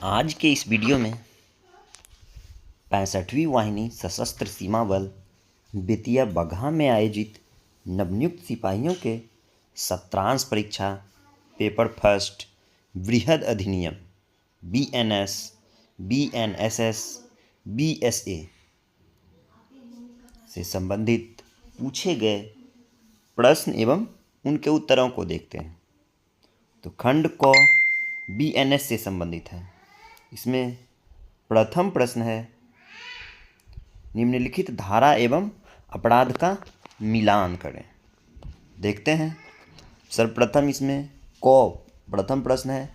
आज के इस वीडियो में 65वीं वाहिनी सशस्त्र सीमा बल बेतिया बगहा में आयोजित नवनियुक्त सिपाहियों के सत्रांश परीक्षा पेपर फर्स्ट वृहद अधिनियम BNS, BNSS, BSA से संबंधित पूछे गए प्रश्न एवं उनके उत्तरों को देखते हैं। तो खंड क BNS से संबंधित है। इसमें प्रथम प्रश्न है, निम्नलिखित धारा एवं अपराध का मिलान करें। देखते हैं। सर्वप्रथम इसमें प्रथम प्रश्न है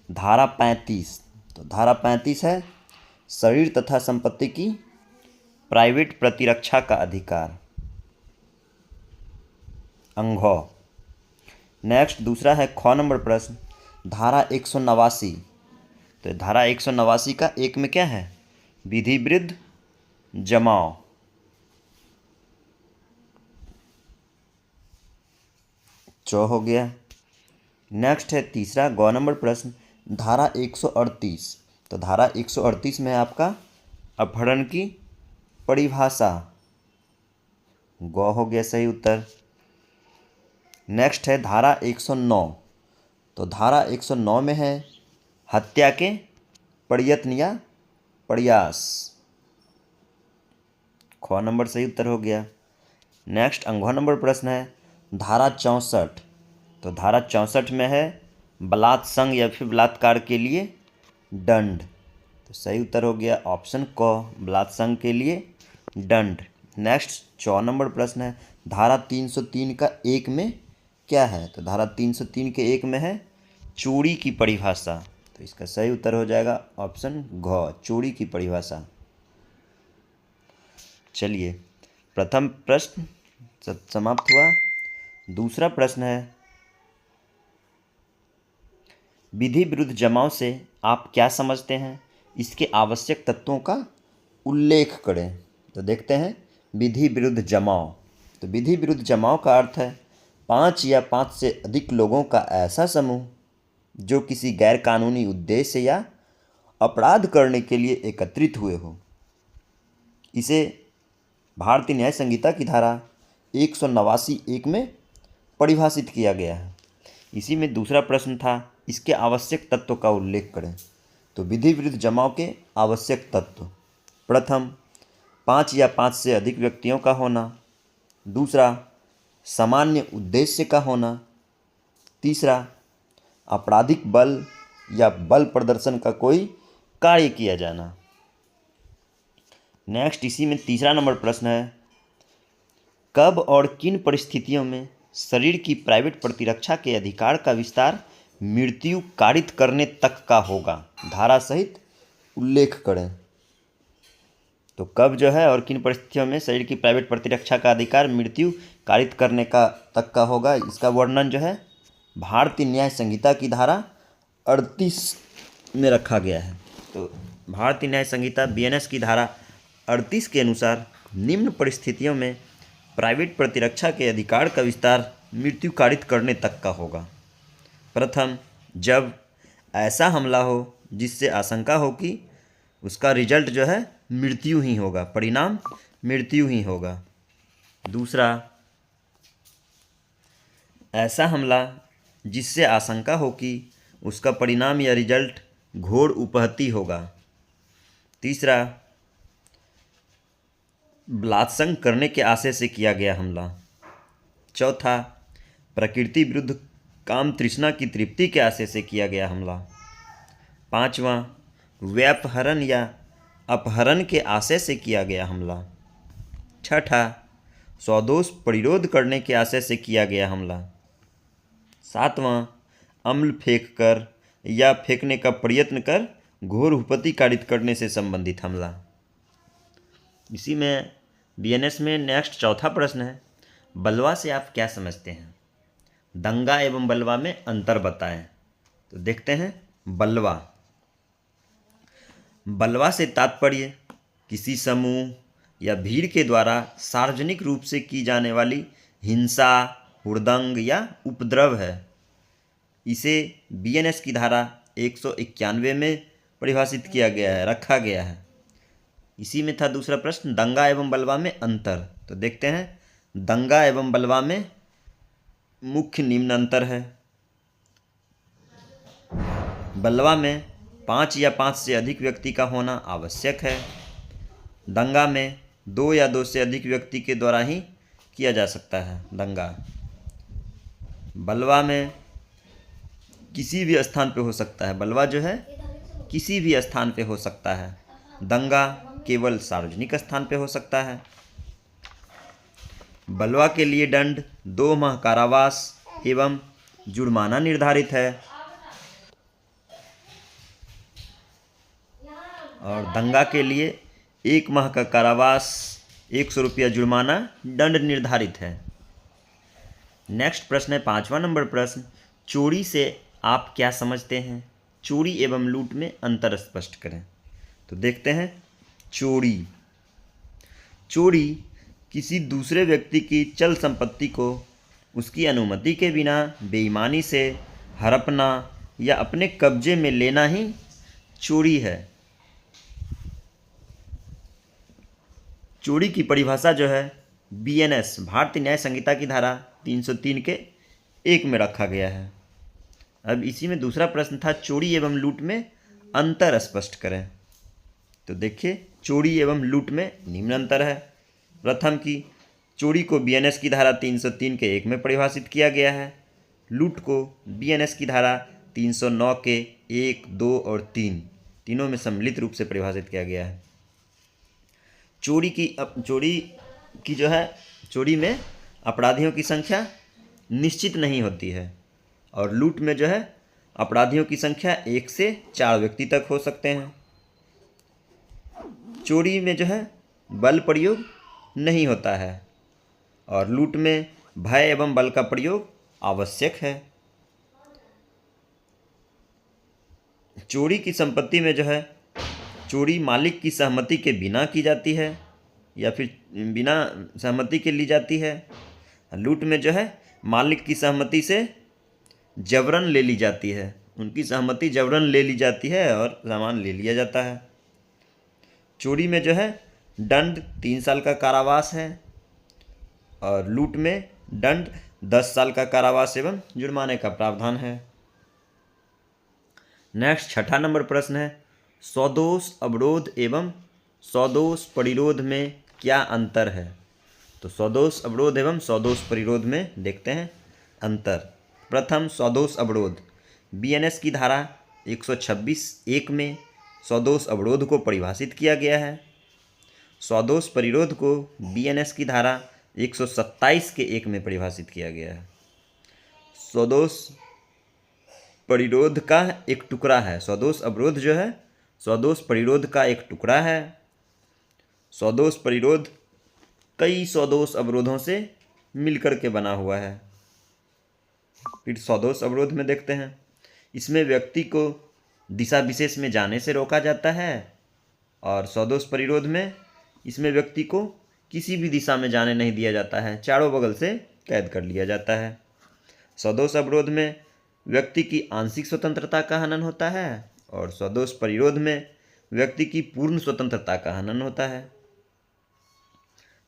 धारा 35। तो धारा 35 है शरीर तथा संपत्ति की प्राइवेट प्रतिरक्षा का अधिकार। अंघ। नेक्स्ट दूसरा है ख नंबर प्रश्न धारा 189। तो धारा 189 का एक में क्या है? विधि विरुद्ध जमाव। हो गया। नेक्स्ट है तीसरा ग नंबर प्रश्न धारा 138। तो धारा 138 में है आपका अपहरण की परिभाषा। ग हो गया सही उत्तर। नेक्स्ट है धारा 109। तो धारा 109 में है हत्या के प्रयत्न या प्रयास। ख नंबर सही उत्तर हो गया। नेक्स्ट अंघ नंबर प्रश्न है धारा 64। तो धारा 64 में है बलात्संग या फिर बलात्कार के लिए दंड। तो सही उत्तर हो गया ऑप्शन क बलात्संग के लिए दंड। नेक्स्ट 4 नंबर प्रश्न है धारा 303 का एक में क्या है? तो धारा 303 के एक में है चोरी की परिभाषा। तो इसका सही उत्तर हो जाएगा ऑप्शन घ चोरी की परिभाषा। चलिए प्रथम प्रश्न समाप्त हुआ। दूसरा प्रश्न है विधि विरुद्ध जमाव से आप क्या समझते हैं? इसके आवश्यक तत्वों का उल्लेख करें। तो देखते हैं विधि विरुद्ध जमाव। तो विधि विरुद्ध जमाव का अर्थ है 5 या 5 से अधिक लोगों का ऐसा समूह जो किसी गैर कानूनी उद्देश्य या अपराध करने के लिए एकत्रित हुए हो। इसे भारतीय न्याय संहिता की धारा 189(1) में परिभाषित किया गया है। इसी में दूसरा प्रश्न था इसके आवश्यक तत्व का उल्लेख करें। तो विधि विरुद्ध जमाव के आवश्यक तत्व, प्रथम 5 या 5 से अधिक व्यक्तियों का होना। दूसरा सामान्य उद्देश्य का होना। तीसरा आपराधिक बल या बल प्रदर्शन का कोई कार्य किया जाना। नेक्स्ट इसी में तीसरा नंबर प्रश्न है कब और किन परिस्थितियों में शरीर की प्राइवेट प्रतिरक्षा के अधिकार का विस्तार मृत्यु कारित करने तक का होगा? धारा सहित उल्लेख करें। तो कब जो है और किन परिस्थितियों में शरीर की प्राइवेट प्रतिरक्षा का अधिकार मृत्यु कारित करने का तक का होगा, इसका वर्णन जो है भारतीय न्याय संहिता की धारा 38 में रखा गया है। तो भारतीय न्याय संहिता BNS की धारा 38 के अनुसार निम्न परिस्थितियों में प्राइवेट प्रतिरक्षा के अधिकार का विस्तार मृत्यु कारित करने तक का होगा। प्रथम, जब ऐसा हमला हो जिससे आशंका हो कि उसका रिजल्ट जो है मृत्यु ही होगा, परिणाम मृत्यु ही होगा। दूसरा, ऐसा हमला जिससे आशंका हो कि उसका परिणाम या रिजल्ट घोर उपहति होगा। तीसरा, बलात्संग करने के आशय से किया गया हमला। चौथा, प्रकृति विरुद्ध काम तृष्णा की तृप्ति के आशय से किया गया हमला। पांचवा, व्यापहरण या अपहरण के आशय से किया गया हमला। छठा, स्वदोष परिरोध करने के आशय से किया गया हमला। सातवां, अम्ल फेंक कर या फेंकने का प्रयत्न कर घोर उपहति कारित करने से संबंधित हमला। इसी में BNS में नेक्स्ट चौथा प्रश्न है बलवा से आप क्या समझते हैं? दंगा एवं बलवा में अंतर बताएं। तो देखते हैं बलवा। बलवा से तात्पर्य किसी समूह या भीड़ के द्वारा सार्वजनिक रूप से की जाने वाली हिंसा, हुड़दंग या उपद्रव है। इसे BNS की धारा 191 में परिभाषित किया गया है, रखा गया है। इसी में था दूसरा प्रश्न, दंगा एवं बलवा में अंतर। तो देखते हैं, दंगा एवं बलवा में मुख्य निम्न अंतर है। बलवा में 5 या 5 से अधिक व्यक्ति का होना आवश्यक है। दंगा में 2 या 2 से अधिक व्यक्ति के द्वारा ही किया जा सकता है दंगा। बलवा में किसी भी स्थान पे हो सकता है, बलवा जो है किसी भी स्थान पे हो सकता है। दंगा केवल सार्वजनिक स्थान पे हो सकता है। बलवा के लिए दंड 2 माह कारावास एवं जुर्माना निर्धारित है और दंगा के लिए 1 माह का कारावास, 100 रुपया जुर्माना दंड निर्धारित है। नेक्स्ट प्रश्न है 5वां नंबर प्रश्न, चोरी से आप क्या समझते हैं? चोरी एवं लूट में अंतर स्पष्ट करें। तो देखते हैं, चोरी किसी दूसरे व्यक्ति की चल संपत्ति को उसकी अनुमति के बिना बेईमानी से हड़पना या अपने कब्जे में लेना ही चोरी है। चोरी की परिभाषा जो है बीएनएस भारतीय न्याय संहिता की धारा 303 के 1 में रखा गया है। अब इसी में दूसरा प्रश्न था, चोरी एवं लूट में अंतर स्पष्ट करें। तो देखिए, चोरी एवं लूट में निम्न अंतर है। प्रथम की चोरी को बीएनएस की धारा 303 के 1 में परिभाषित किया गया है। लूट को बीएनएस की धारा 309 के 1, 2 और 3 तीनों में सम्मिलित रूप से परिभाषित किया गया है। चोरी की जो है, चोरी में अपराधियों की संख्या निश्चित नहीं होती है और लूट में जो है अपराधियों की संख्या 1 से 4 व्यक्ति तक हो सकते हैं। चोरी में जो है बल प्रयोग नहीं होता है और लूट में भय एवं बल का प्रयोग आवश्यक है। चोरी की संपत्ति में जो है चोरी मालिक की सहमति के बिना की जाती है या फिर बिना सहमति के ली जाती है। लूट में जो है मालिक की सहमति से जबरन ले ली जाती है, उनकी सहमति जबरन ले ली जाती है और सामान ले लिया जाता है। चोरी में जो है दंड 3 साल का कारावास है और लूट में दंड 10 साल का कारावास एवं जुर्माने का प्रावधान है। नेक्स्ट 6ठा नंबर प्रश्न है, स्वदोष अवरोध एवं स्वदोष परिरोध में क्या अंतर है? तो स्वदोष अवरोध एवं स्वदोष परिरोध में देखते हैं अंतर। प्रथम, स्वदोष अवरोध बीएनएस की धारा 126(1) में स्वदोष अवरोध को परिभाषित किया गया है। स्वदोष परिरोध को बीएनएस की धारा 127 के 1 में परिभाषित किया गया है। स्वदोष परिरोध का एक टुकड़ा है, स्वदोष अवरोध जो है स्वदोष परिरोध का एक टुकड़ा है। स्वदोष परिरोध कई स्वदोष अवरोधों से मिलकर के बना हुआ है। फिर स्वदोष अवरोध में देखते हैं, इसमें व्यक्ति को दिशा विशेष में जाने से रोका जाता है और स्वदोष परिरोध में इसमें व्यक्ति को किसी भी दिशा में जाने नहीं दिया जाता है, चारों बगल से कैद कर लिया जाता है। स्वदोष अवरोध में व्यक्ति की आंशिक स्वतंत्रता का हनन होता है और स्वदोष परिरोध में व्यक्ति की पूर्ण स्वतंत्रता का हनन होता है।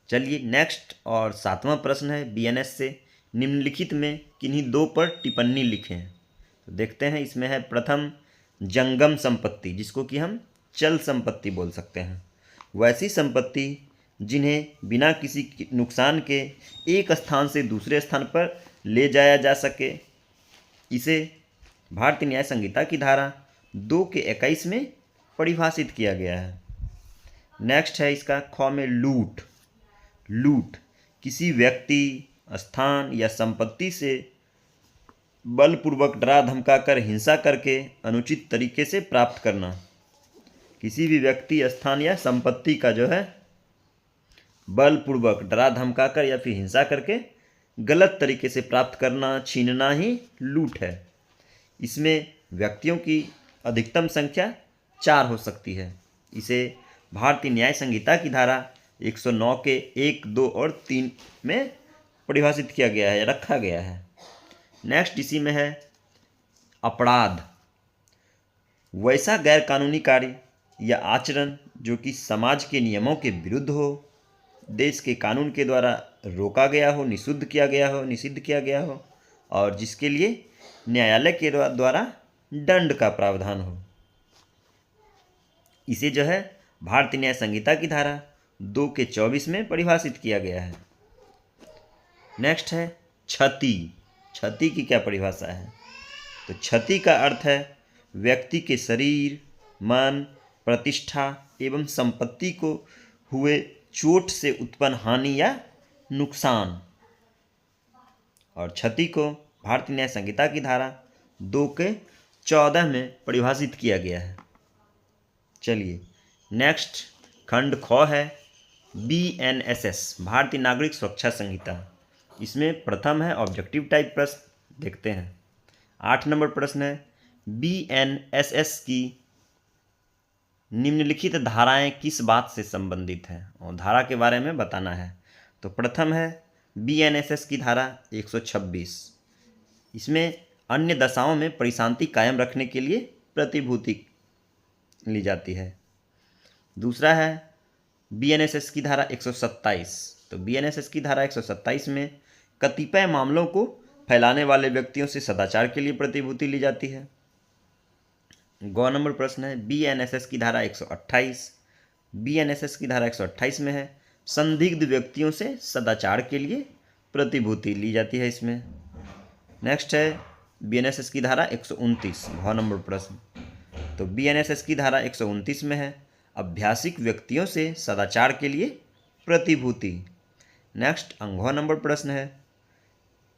चलिए नेक्स्ट और 7वां प्रश्न है, बीएनएस से निम्नलिखित में किन्हीं 2 पर टिप्पणी लिखें। तो देखते हैं, इसमें है प्रथम, जंगम संपत्ति जिसको कि हम चल संपत्ति बोल सकते हैं, वैसी संपत्ति जिन्हें बिना किसी नुकसान के एक स्थान से दूसरे स्थान पर ले जाया जा सके, इसे भारतीय न्याय संहिता की धारा 2 के 21 में परिभाषित किया गया है। नेक्स्ट है इसका ख में लूट किसी व्यक्ति, स्थान या संपत्ति से बलपूर्वक डरा धमकाकर हिंसा करके अनुचित तरीके से प्राप्त करना। किसी भी व्यक्ति, स्थान या संपत्ति का जो है बलपूर्वक डरा धमकाकर या फिर हिंसा करके गलत तरीके से प्राप्त करना, छीनना ही लूट है। इसमें व्यक्तियों की अधिकतम संख्या 4 हो सकती है। इसे भारतीय न्याय संहिता की धारा 109 के 1, 2 और 3 में परिभाषित किया गया है, रखा गया है। नेक्स्ट इसी में है अपराध। वैसा गैर कानूनी कार्य या आचरण जो कि समाज के नियमों के विरुद्ध हो, देश के कानून के द्वारा रोका गया हो, निषिद्ध किया गया हो और जिसके लिए न्यायालय के द्वारा दंड का प्रावधान हो। इसे जो है भारतीय न्याय संहिता की धारा 2 के 24 में परिभाषित किया गया है। नेक्स्ट है क्षति। क्षति की क्या परिभाषा है? तो क्षति का अर्थ है व्यक्ति के शरीर, मन, प्रतिष्ठा एवं संपत्ति को हुए चोट से उत्पन्न हानि या नुकसान। और क्षति को भारतीय न्याय संहिता की धारा 2 के 14 में परिभाषित किया गया है। चलिए नेक्स्ट खंड ख है BNSS, भारतीय नागरिक सुरक्षा संहिता। इसमें प्रथम है ऑब्जेक्टिव टाइप प्रश्न, देखते हैं। 8 नंबर प्रश्न है BNSS की निम्नलिखित धाराएं किस बात से संबंधित हैं, और धारा के बारे में बताना है। तो प्रथम है BNSS की धारा 126। इसमें अन्य दशाओं में परिशांति कायम रखने के लिए प्रतिभूति ली जाती है। दूसरा है BNSS की धारा 127। तो BNSS की धारा 127 में कतिपय मामलों को फैलाने वाले व्यक्तियों से सदाचार के लिए प्रतिभूति ली जाती है। गौ नंबर प्रश्न है BNSS की धारा 128। BNSS की धारा 128 में है संदिग्ध व्यक्तियों से सदाचार के लिए प्रतिभूति ली जाती है इसमें। नेक्स्ट है BNSS की धारा 129, घ नंबर प्रश्न। तो BNSS की धारा 129 में है अभ्यासिक व्यक्तियों से सदाचार के लिए प्रतिभूति। नेक्स्ट अंघ नंबर प्रश्न है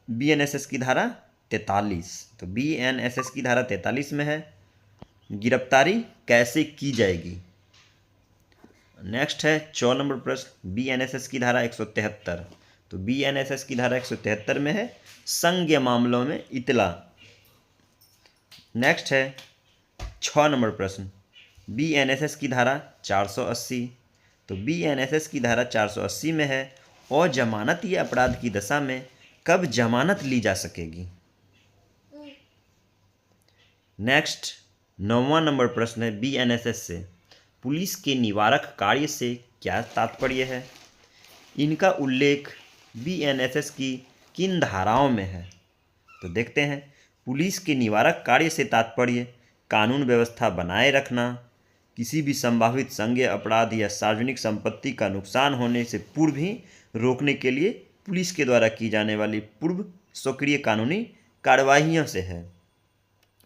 BNSS की धारा 43। तो BNSS की धारा 43 में है गिरफ्तारी कैसे की जाएगी। नेक्स्ट है 4 नंबर प्रश्न BNSS की धारा 173। तो BNSS की धारा 173 में है संज्ञेय मामलों में इतला। नेक्स्ट है 6 नंबर प्रश्न BNSS की धारा 480। तो BNSS की धारा 480 में है अजमानती अपराध की दशा में कब जमानत ली जा सकेगी। नेक्स्ट 9वां नंबर प्रश्न है BNSS से पुलिस के निवारक कार्य से क्या तात्पर्य है। इनका उल्लेख BNSS की किन धाराओं में है। तो देखते हैं। पुलिस के निवारक कार्य से तात्पर्य कानून व्यवस्था बनाए रखना, किसी भी संभावित संज्ञेय अपराध या सार्वजनिक संपत्ति का नुकसान होने से पूर्व ही रोकने के लिए पुलिस के द्वारा की जाने वाली पूर्व सक्रिय कानूनी कार्यवाहियों से है।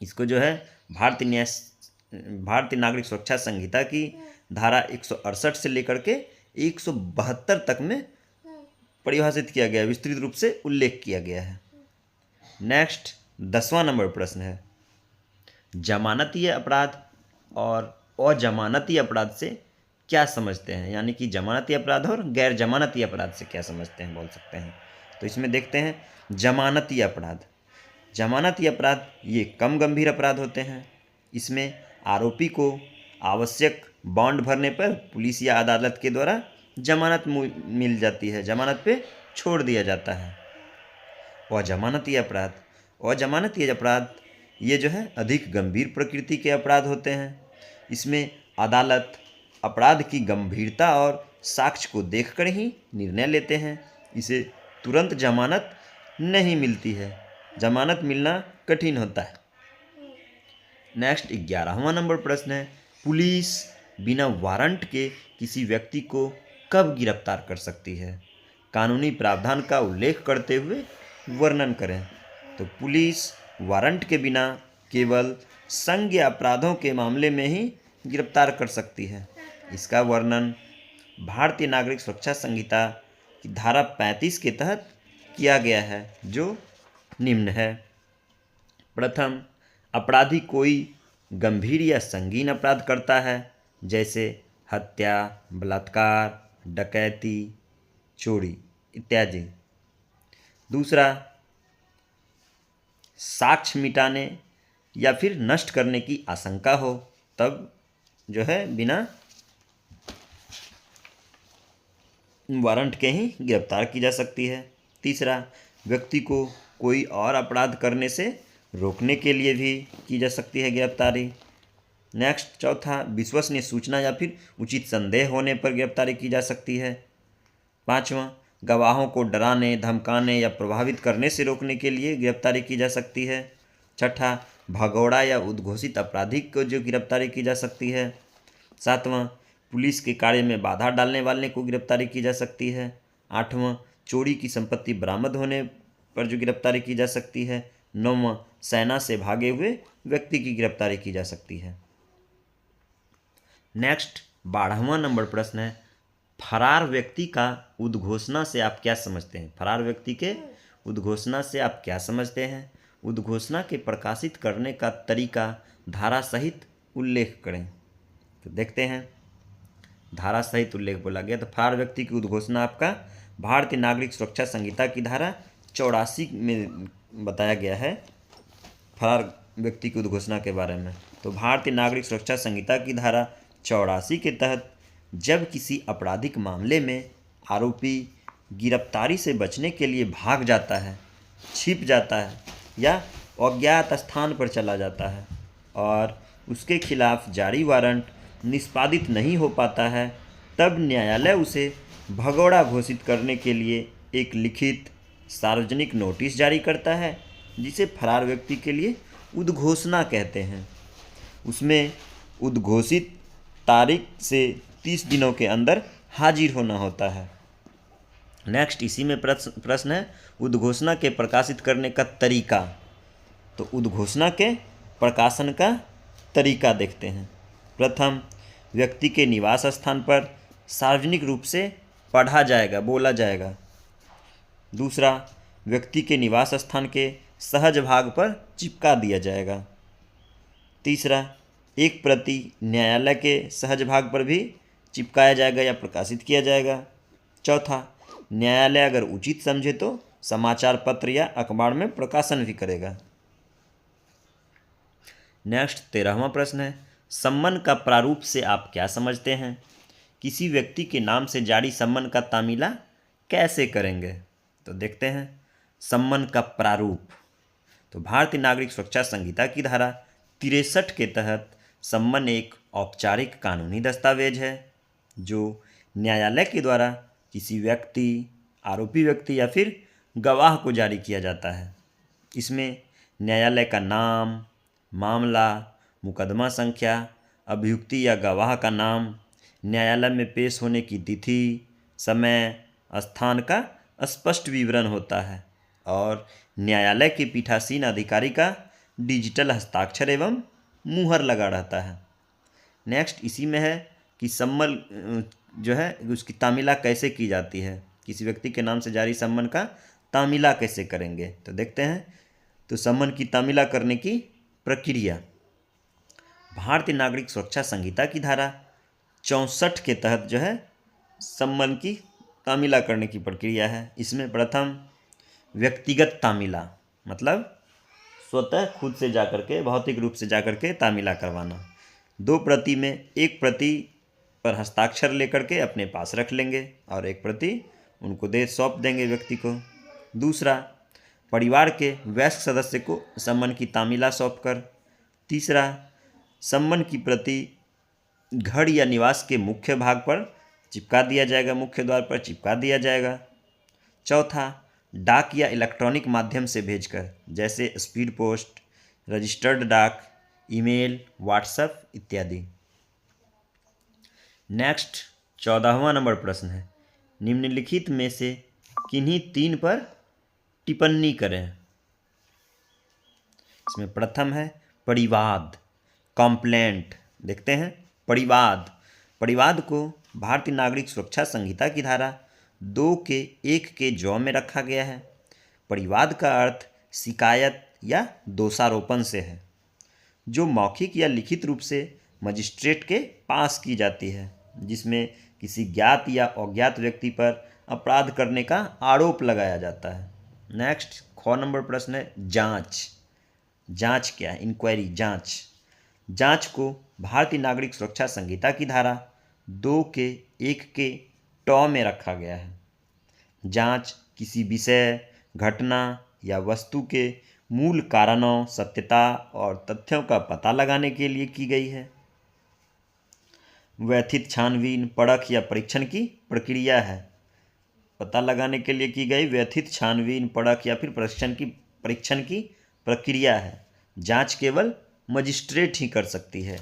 इसको जो है भारतीय नागरिक सुरक्षा संहिता की धारा 168 से लेकर के 172 तक में परिभाषित किया गया, विस्तृत रूप से उल्लेख किया गया है। नेक्स्ट 10वां नंबर प्रश्न है जमानतीय अपराध और अजमानती अपराध से क्या समझते हैं, यानी कि जमानती अपराध और गैर जमानती अपराध से क्या समझते हैं, बोल सकते हैं। तो इसमें देखते हैं जमानती अपराध। जमानती अपराध ये कम गंभीर अपराध होते हैं। इसमें आरोपी को आवश्यक बॉन्ड भरने पर पुलिस या अदालत के द्वारा जमानत मिल जाती है, जमानत पे छोड़ दिया जाता है। अजमानती अपराध ये जो है अधिक गंभीर प्रकृति के अपराध होते हैं। इसमें अदालत अपराध की गंभीरता और साक्ष्य को देखकर ही निर्णय लेते हैं। इसे तुरंत जमानत नहीं मिलती है, जमानत मिलना कठिन होता है। नेक्स्ट 11वां नंबर प्रश्न है पुलिस बिना वारंट के किसी व्यक्ति को कब गिरफ्तार कर सकती है। कानूनी प्रावधान का उल्लेख करते हुए वर्णन करें। तो पुलिस वारंट के बिना केवल संज्ञेय अपराधों के मामले में ही गिरफ्तार कर सकती है। इसका वर्णन भारतीय नागरिक सुरक्षा संहिता की धारा 35 के तहत किया गया है, जो निम्न है। प्रथम, अपराधी कोई गंभीर या संगीन अपराध करता है, जैसे हत्या, बलात्कार, डकैती, चोरी इत्यादि। दूसरा, साक्ष्य मिटाने या फिर नष्ट करने की आशंका हो, तब जो है बिना वारंट के ही गिरफ्तार की जा सकती है। तीसरा, व्यक्ति को कोई और अपराध करने से रोकने के लिए भी की जा सकती है गिरफ्तारी। नेक्स्ट चौथा, विश्वसनीय सूचना या फिर उचित संदेह होने पर गिरफ्तारी की जा सकती है। पाँचवां, गवाहों को डराने, धमकाने या प्रभावित करने से रोकने के लिए गिरफ्तारी की जा सकती है। छठा, भगौड़ा या उद्घोषित अपराधी को जो गिरफ्तारी की जा सकती है। सातवां, पुलिस के कार्य में बाधा डालने वाले को गिरफ्तारी की जा सकती है। आठवां, चोरी की संपत्ति बरामद होने पर जो गिरफ्तारी की जा सकती है। नौवां, सेना से भागे हुए व्यक्ति की गिरफ्तारी की जा सकती है। नेक्स्ट 12वां नंबर प्रश्न है, फरार व्यक्ति का उद्घोषणा से आप क्या समझते हैं? फरार व्यक्ति के उद्घोषणा से आप क्या समझते हैं? उद्घोषणा के प्रकाशित करने का तरीका धारा सहित उल्लेख करें। तो देखते हैं, धारा सहित उल्लेख बोला गया। तो फरार व्यक्ति की उद्घोषणा आपका भारतीय नागरिक सुरक्षा संहिता की धारा 84 में बताया गया है फरार व्यक्ति की उद्घोषणा के बारे में। तो भारतीय नागरिक सुरक्षा संहिता की धारा 84 के तहत जब किसी आपराधिक मामले में आरोपी गिरफ्तारी से बचने के लिए भाग जाता है, छिप जाता है या अज्ञात स्थान पर चला जाता है और उसके खिलाफ जारी वारंट निष्पादित नहीं हो पाता है, तब न्यायालय उसे भगौड़ा घोषित करने के लिए एक लिखित सार्वजनिक नोटिस जारी करता है, जिसे फरार व्यक्ति के लिए उद्घोषणा कहते हैं। उसमें उद्घोषित तारीख से 30 दिनों के अंदर हाजिर होना होता है। नेक्स्ट इसी में प्रश्न है, उद्घोषणा के प्रकाशित करने का तरीका। तो उद्घोषणा के प्रकाशन का तरीका देखते हैं। प्रथम, व्यक्ति के निवास स्थान पर सार्वजनिक रूप से पढ़ा जाएगा, बोला जाएगा। दूसरा, व्यक्ति के निवास स्थान के सहज भाग पर चिपका दिया जाएगा। तीसरा, एक प्रति न्यायालय के सहज भाग पर भी चिपकाया जाएगा या प्रकाशित किया जाएगा। चौथा, न्यायालय अगर उचित समझे तो समाचार पत्र या अखबार में प्रकाशन भी करेगा। नेक्स्ट 13वां प्रश्न है, सम्मन का प्रारूप से आप क्या समझते हैं? किसी व्यक्ति के नाम से जारी सम्मन का तामीला कैसे करेंगे? तो देखते हैं, सम्मन का प्रारूप। तो भारतीय नागरिक सुरक्षा संहिता की धारा 63 के तहत सम्मन एक औपचारिक कानूनी दस्तावेज है जो न्यायालय के द्वारा किसी व्यक्ति, आरोपी व्यक्ति या फिर गवाह को जारी किया जाता है। इसमें न्यायालय का नाम, मामला, मुकदमा संख्या, अभियुक्ति या गवाह का नाम, न्यायालय में पेश होने की तिथि, समय, स्थान का स्पष्ट विवरण होता है और न्यायालय के पीठासीन अधिकारी का डिजिटल हस्ताक्षर एवं मुहर लगा रहता है। नेक्स्ट इसी में है कि सम्मन जो है उसकी तामीला कैसे की जाती है, किसी व्यक्ति के नाम से जारी सम्मन का तामीला कैसे करेंगे। तो देखते हैं, तो सम्मन की तामीला करने की प्रक्रिया भारतीय नागरिक सुरक्षा संहिता की धारा 64 के तहत जो है सम्मन की तामीला करने की प्रक्रिया है। इसमें प्रथम, व्यक्तिगत तामीला, मतलब स्वतः खुद से जाकर के, भौतिक रूप से जाकर के तामीला करवाना। 2 प्रति में एक प्रति पर हस्ताक्षर लेकर के अपने पास रख लेंगे और एक प्रति उनको सौंप देंगे व्यक्ति को। दूसरा, परिवार के वयस्क सदस्य को सम्मन की तामीला सौंपकर। तीसरा, सम्मन की प्रति घर या निवास के मुख्य भाग पर चिपका दिया जाएगा, मुख्य द्वार पर चिपका दिया जाएगा। चौथा, डाक या इलेक्ट्रॉनिक माध्यम से भेजकर, जैसे स्पीड पोस्ट, रजिस्टर्ड डाक, ईमेल, व्हाट्सएप इत्यादि। नेक्स्ट 14वां नंबर प्रश्न है, निम्नलिखित में से किन्हीं 3 पर टिप्पणी करें। इसमें प्रथम है परिवाद, कंप्लेंट। देखते हैं, परिवाद को भारतीय नागरिक सुरक्षा संहिता की धारा 2 के 1 के ज में रखा गया है। परिवाद का अर्थ शिकायत या दोषारोपण से है, जो मौखिक या लिखित रूप से मजिस्ट्रेट के पास की जाती है, जिसमें किसी ज्ञात या अज्ञात व्यक्ति पर अपराध करने का आरोप लगाया जाता है। नेक्स्ट ख नंबर प्रश्न है जांच क्या है? इंक्वायरी, जांच को भारतीय नागरिक सुरक्षा संहिता की धारा 2 के 1 के ट में रखा गया है। जांच किसी विषय, घटना या वस्तु के मूल कारणों, सत्यता और तथ्यों का पता लगाने के लिए की गई है। व्यथित छानबीन, परख या परीक्षण की प्रक्रिया है। पता लगाने के लिए की गई व्यथित छानबीन, परख या फिर परीक्षण की प्रक्रिया है। जांच केवल मजिस्ट्रेट ही कर सकती है।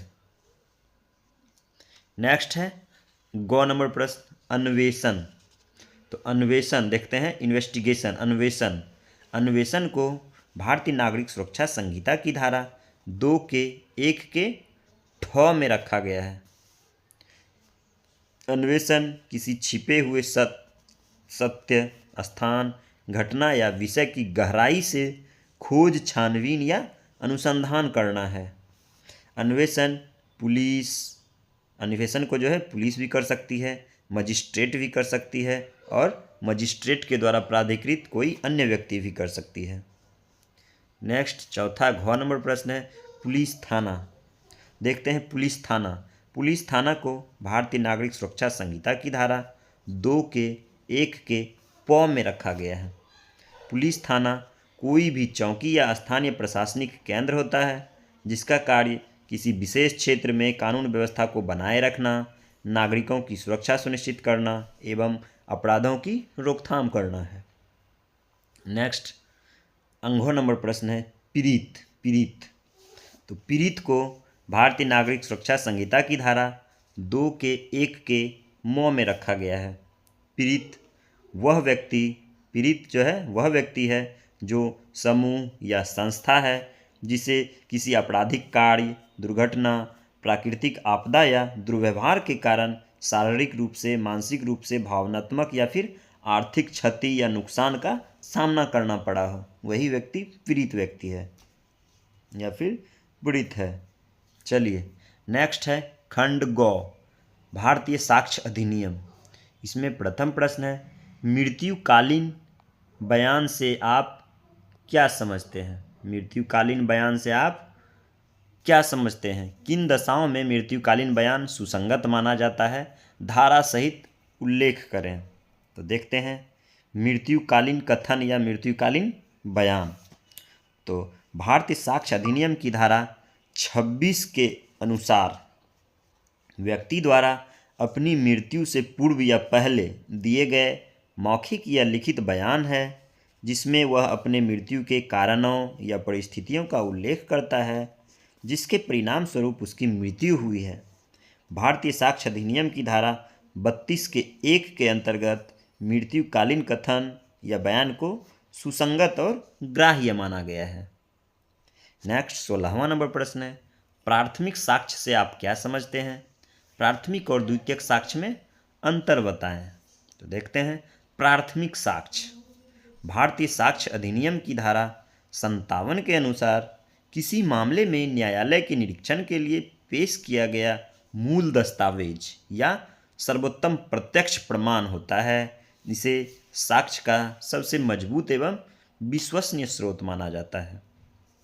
नेक्स्ट है गौ नंबर प्रश्न, अन्वेषण। तो अन्वेषण देखते हैं, इन्वेस्टिगेशन, अन्वेषण। अन्वेषण को भारतीय नागरिक सुरक्षा संहिता की धारा 2 के 1 के ठ में रखा गया है। अन्वेषण किसी छिपे हुए सत्य, स्थान, घटना या विषय की गहराई से खोज, छानबीन या अनुसंधान करना है। अन्वेषण को जो है पुलिस भी कर सकती है, मजिस्ट्रेट भी कर सकती है, और मजिस्ट्रेट के द्वारा प्राधिकृत कोई अन्य व्यक्ति भी कर सकती है। नेक्स्ट चौथा घ नंबर प्रश्न है, पुलिस थाना। देखते हैं पुलिस थाना। पुलिस थाना को भारतीय नागरिक सुरक्षा संहिता की धारा 2 के 1 के प में रखा गया है। पुलिस थाना कोई भी चौकी या स्थानीय प्रशासनिक केंद्र होता है जिसका कार्य किसी विशेष क्षेत्र में कानून व्यवस्था को बनाए रखना, नागरिकों की सुरक्षा सुनिश्चित करना एवं अपराधों की रोकथाम करना है। नेक्स्ट अंघो नंबर प्रश्न है, पीड़ित। तो पीड़ित को भारतीय नागरिक सुरक्षा संहिता की धारा 2 के 1 के म में रखा गया है। पीड़ित वह व्यक्ति है जो समूह या संस्था है जिसे किसी आपराधिक कार्य, दुर्घटना, प्राकृतिक आपदा या दुर्व्यवहार के कारण शारीरिक रूप से, मानसिक रूप से, भावनात्मक या फिर आर्थिक क्षति या नुकसान का सामना करना पड़ा हो, वही व्यक्ति पीड़ित व्यक्ति है या फिर पीड़ित है। चलिए नेक्स्ट है खंड गौ, भारतीय साक्ष्य अधिनियम। इसमें प्रथम प्रश्न है, मृत्युकालीन बयान से आप क्या समझते हैं? मृत्युकालीन बयान से आप क्या समझते हैं? किन दशाओं में मृत्युकालीन बयान सुसंगत माना जाता है? धारा सहित उल्लेख करें। तो देखते हैं मृत्युकालीन कथन या मृत्युकालीन बयान। तो भारतीय साक्ष्य अधिनियम की धारा 26 के अनुसार व्यक्ति द्वारा अपनी मृत्यु से पूर्व या पहले दिए गए मौखिक या लिखित बयान है जिसमें वह अपने मृत्यु के कारणों या परिस्थितियों का उल्लेख करता है जिसके परिणाम स्वरूप उसकी मृत्यु हुई है। भारतीय साक्ष्य अधिनियम की धारा 32 के 1 के अंतर्गत मृत्युकालीन कथन या बयान को सुसंगत और ग्राह्य माना गया है। नेक्स्ट 16वां नंबर प्रश्न है, प्राथमिक साक्ष्य से आप क्या समझते हैं? प्राथमिक और द्वितीयक साक्ष्य में अंतर बताएं। तो देखते हैं प्राथमिक साक्ष्य। भारतीय साक्ष्य अधिनियम की धारा 57 के अनुसार किसी मामले में न्यायालय के निरीक्षण के लिए पेश किया गया मूल दस्तावेज या सर्वोत्तम प्रत्यक्ष प्रमाण होता है जिसे साक्ष्य का सबसे मजबूत एवं विश्वसनीय स्रोत माना जाता है।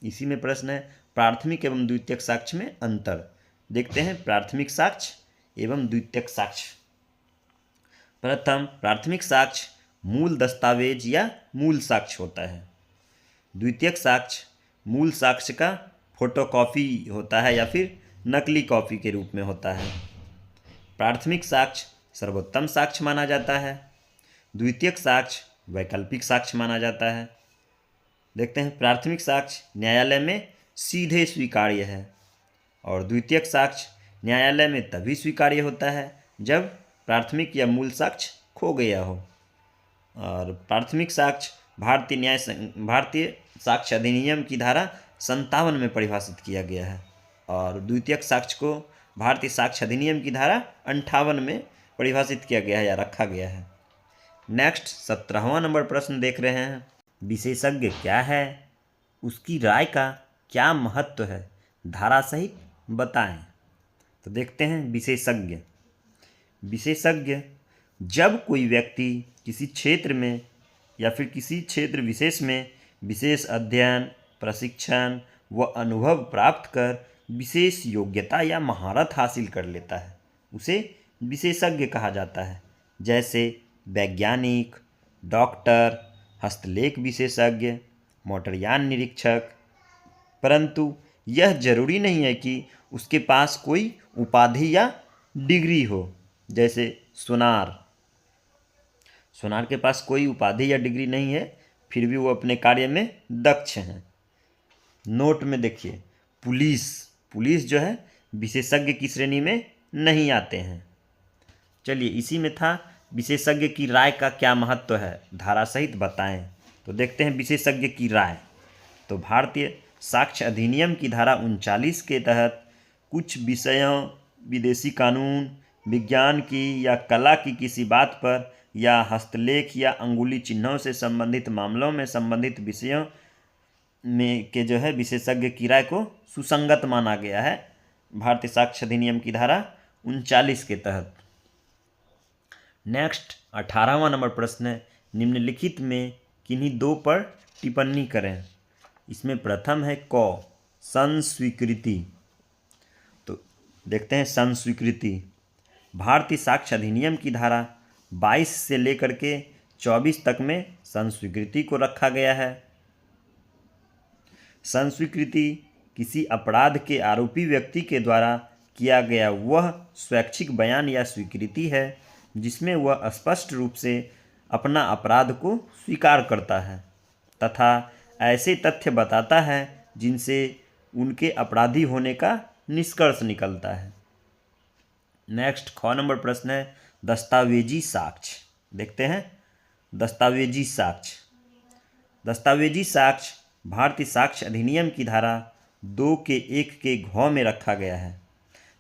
इसी में प्रश्न है प्राथमिक एवं द्वितीयक साक्ष्य में अंतर। देखते हैं प्राथमिक साक्ष्य एवं द्वितीयक साक्ष्य। प्रथम प्राथमिक साक्ष्य मूल दस्तावेज या मूल साक्ष्य होता है। द्वितीयक साक्ष्य मूल साक्ष्य का फोटोकॉपी होता है या फिर नकली कॉपी के रूप में होता है। प्राथमिक साक्ष्य सर्वोत्तम साक्ष्य माना जाता है, द्वितीयक साक्ष्य वैकल्पिक साक्ष्य माना जाता है। देखते हैं प्राथमिक साक्ष्य न्यायालय में सीधे स्वीकार्य है और द्वितीयक साक्ष्य न्यायालय में तभी स्वीकार्य होता है जब प्राथमिक या मूल साक्ष्य खो गया हो। और प्राथमिक साक्ष्य भारतीय साक्ष्य अधिनियम की धारा 57 में परिभाषित किया गया है और द्वितीयक साक्ष्य को भारतीय साक्ष्य अधिनियम की धारा 58 में परिभाषित किया गया है या रखा गया है। नेक्स्ट 17वां नंबर प्रश्न देख रहे हैं, विशेषज्ञ क्या है? उसकी राय का क्या महत्व है? धारा सहित बताएं। तो देखते हैं विशेषज्ञ जब कोई व्यक्ति किसी क्षेत्र में या फिर किसी क्षेत्र विशेष में विशेष अध्ययन, प्रशिक्षण व अनुभव प्राप्त कर विशेष योग्यता या महारत हासिल कर लेता है, उसे विशेषज्ञ कहा जाता है। जैसे वैज्ञानिक, डॉक्टर, हस्तलेख विशेषज्ञ, मोटरयान निरीक्षक। परंतु यह जरूरी नहीं है कि उसके पास कोई उपाधि या डिग्री हो, जैसे सोनार। सोनार के पास कोई उपाधि या डिग्री नहीं है, फिर भी वो अपने कार्य में दक्ष हैं। नोट में देखिए, पुलिस, पुलिस जो है विशेषज्ञ की श्रेणी में नहीं आते हैं। चलिए, इसी में था विशेषज्ञ की राय का क्या महत्व है, धारा सहित बताएं। तो देखते हैं विशेषज्ञ की राय। तो भारतीय साक्ष्य अधिनियम की धारा 39 के तहत कुछ विषयों, विदेशी कानून, विज्ञान की या कला की किसी बात पर या हस्तलेख या अंगुली चिन्हों से संबंधित मामलों में संबंधित विषयों में के जो है विशेषज्ञ की राय को सुसंगत माना गया है भारतीय साक्ष्य अधिनियम की धारा 39 के तहत। नेक्स्ट 18वां नंबर प्रश्न है, निम्नलिखित में किन्हीं दो पर टिप्पणी करें। इसमें प्रथम है क, संस्वीकृति। तो देखते हैं संस्वीकृति। भारतीय साक्ष्य अधिनियम की धारा 22 से लेकर के 24 तक में संस्वीकृति को रखा गया है। संस्वीकृति किसी अपराध के आरोपी व्यक्ति के द्वारा किया गया वह स्वैच्छिक बयान या स्वीकृति है जिसमें वह स्पष्ट रूप से अपना अपराध को स्वीकार करता है तथा ऐसे तथ्य बताता है जिनसे उनके अपराधी होने का निष्कर्ष निकलता है। नेक्स्ट ख नंबर प्रश्न है, दस्तावेजी साक्ष्य। देखते हैं दस्तावेजी साक्ष्य। दस्तावेजी साक्ष्य भारतीय साक्ष्य अधिनियम की धारा 2 के 1 के घ में रखा गया है।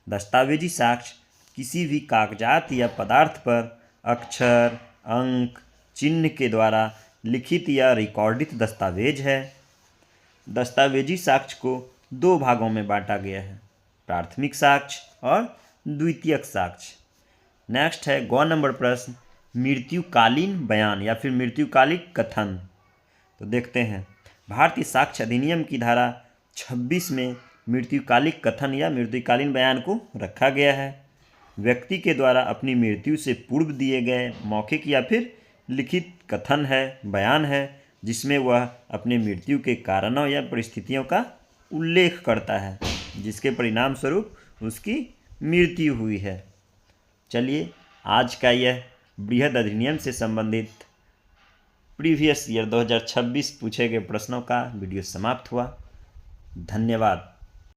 दस्तावेजी साक्ष्य किसी भी कागजात या पदार्थ पर अक्षर, अंक, चिन्ह के द्वारा लिखित या रिकॉर्डित दस्तावेज है। दस्तावेजी साक्ष्य को दो भागों में बांटा गया है, प्राथमिक साक्ष्य और द्वितीयक साक्ष्य। नेक्स्ट है ग नंबर प्रश्न, मृत्युकालीन बयान या फिर मृत्युकालिक कथन। तो देखते हैं भारतीय साक्ष्य अधिनियम की धारा 26 में मृत्युकालिक कथन या मृत्युकालीन बयान को रखा गया है। व्यक्ति के द्वारा अपनी मृत्यु से पूर्व दिए गए मौखिक या फिर लिखित कथन है, बयान है, जिसमें वह अपने मृत्यु के कारणों या परिस्थितियों का उल्लेख करता है जिसके परिणाम स्वरूप उसकी मृत्यु हुई है। चलिए, आज का यह बृहद अधिनियम से संबंधित प्रीवियस ईयर 2026 पूछे गए प्रश्नों का वीडियो समाप्त हुआ। धन्यवाद।